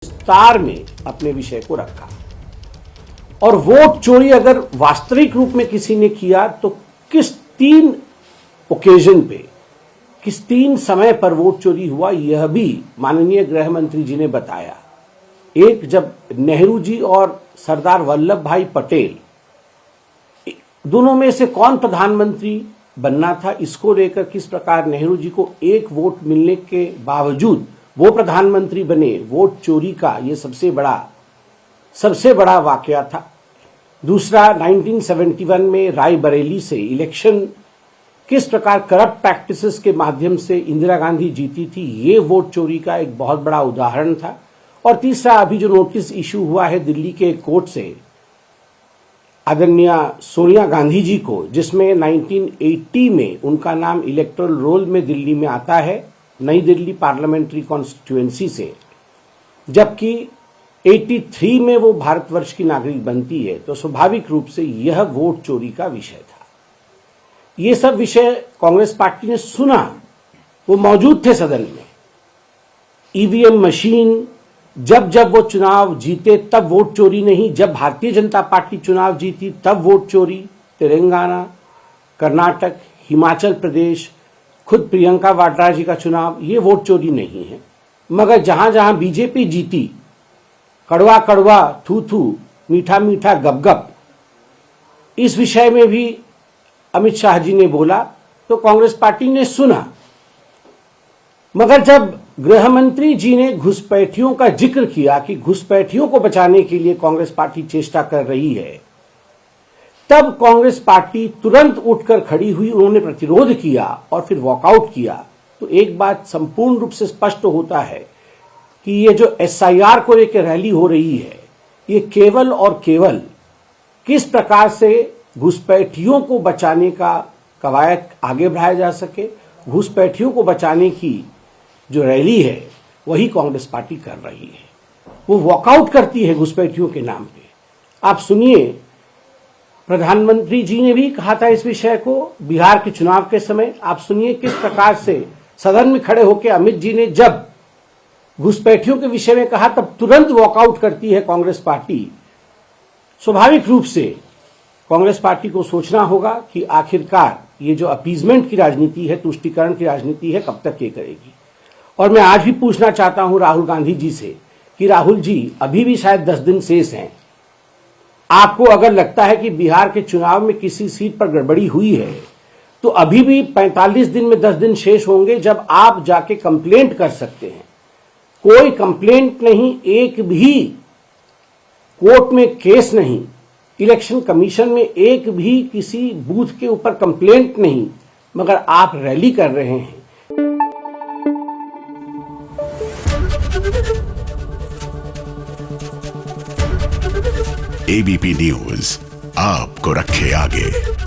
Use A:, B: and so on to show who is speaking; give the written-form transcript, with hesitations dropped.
A: विस्तार में अपने विषय को रखा। और वोट चोरी अगर वास्तविक रूप में किसी ने किया तो किस 3 ओकेजन पे, किस 3 समय पर वोट चोरी हुआ, यह भी माननीय गृह मंत्री जी ने बताया। एक, जब नेहरू जी और सरदार वल्लभ भाई पटेल, दोनों में से कौन प्रधानमंत्री बनना था, इसको लेकर किस प्रकार नेहरू जी को 1 वोट मिलने के बावजूद वो प्रधानमंत्री बने, वोट चोरी का ये सबसे बड़ा वाकया था। दूसरा, 1971 में रायबरेली से इलेक्शन किस प्रकार करप्ट प्रैक्टिसेस के माध्यम से इंदिरा गांधी जीती थी, ये वोट चोरी का एक बहुत बड़ा उदाहरण था। और तीसरा, अभी जो नोटिस इशू हुआ है दिल्ली के कोर्ट से आदरणीय सोनिया गांधी जी को, जिसमें 1980 में उनका नाम इलेक्टोरल रोल में दिल्ली में आता है, नई दिल्ली पार्लियामेंट्री कॉन्स्टिट्यूएंसी से, जबकि 83 में वो भारतवर्ष की नागरिक बनती है, तो स्वाभाविक रूप से यह वोट चोरी का विषय था। ये सब विषय कांग्रेस पार्टी ने सुना, वो मौजूद थे सदन में। ईवीएम मशीन, जब वो चुनाव जीते तब वोट चोरी नहीं, जब भारतीय जनता पार्टी चुनाव जीती तब वोट चोरी। तेलंगाना, कर्नाटक, हिमाचल प्रदेश, खुद प्रियंका वाड्रा जी का चुनाव, ये वोट चोरी नहीं है। मगर जहां जहां बीजेपी जीती, कड़वा कड़वा, थू थू, मीठा मीठा, गप गप, इस विषय में भी अमित शाह जी ने बोला तो कांग्रेस पार्टी ने सुना। मगर जब गृह मंत्री जी ने घुसपैठियों का जिक्र किया कि घुसपैठियों को बचाने के लिए कांग्रेस पार्टी चेष्टा कर रही है, तब कांग्रेस पार्टी तुरंत उठकर खड़ी हुई, उन्होंने प्रतिरोध किया और फिर वॉकआउट किया। तो एक बात संपूर्ण रूप से स्पष्ट होता है कि ये जो एसआईआर को लेकर रैली हो रही है, ये केवल और केवल किस प्रकार से घुसपैठियों को बचाने का कवायद आगे बढ़ाया जा सके, घुसपैठियों को बचाने की जो रैली है वही कांग्रेस पार्टी कर रही है। वो वॉकआउट करती है घुसपैठियों के नाम पे। आप सुनिए, प्रधानमंत्री जी ने भी कहा था इस विषय को बिहार के चुनाव के समय। आप सुनिए किस प्रकार से सदन में खड़े होकर अमित जी ने जब घुसपैठियों के विषय में कहा, तब तुरंत वॉकआउट करती है कांग्रेस पार्टी। स्वाभाविक रूप से कांग्रेस पार्टी को सोचना होगा कि आखिरकार ये जो अपीजमेंट की राजनीति है, तुष्टीकरण की राजनीति है, कब तक ये करेगी। और मैं आज भी पूछना चाहता हूं राहुल गांधी जी से कि राहुल जी, अभी भी शायद 10 दिन शेष हैं। आपको अगर लगता है कि बिहार के चुनाव में किसी सीट पर गड़बड़ी हुई है, तो अभी भी 45 दिन में 10 दिन शेष होंगे जब आप जाके कंप्लेंट कर सकते हैं। कोई कंप्लेंट नहीं, एक भी कोर्ट में केस नहीं, इलेक्शन कमीशन में एक भी किसी बूथ के ऊपर कंप्लेंट नहीं, मगर आप रैली कर रहे हैं।
B: एबीपी न्यूज आपको रखे आगे।